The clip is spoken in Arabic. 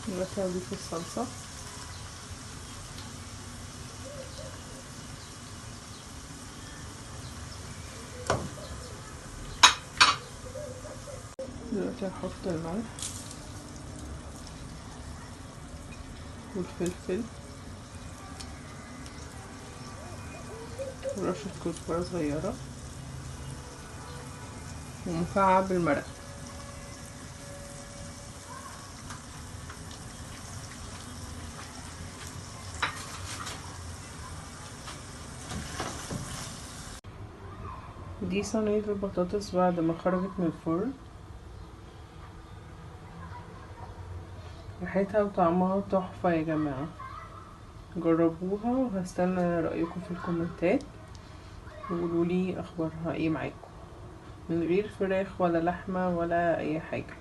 دلوقتي هضيف الصلصة. دلوقتي هحط الملح والفلفل ورشة كزبرة صغيرة ومكعب المرق. دي صينية البطاطس بعد ما خرجت من الفرن. ريحتها وطعمها تحفة يا جماعة، جربوها وهستنى رأيكم في الكومنتات وقولولي اخبارها ايه معاكم، من غير فراخ ولا لحمة ولا اي حاجة.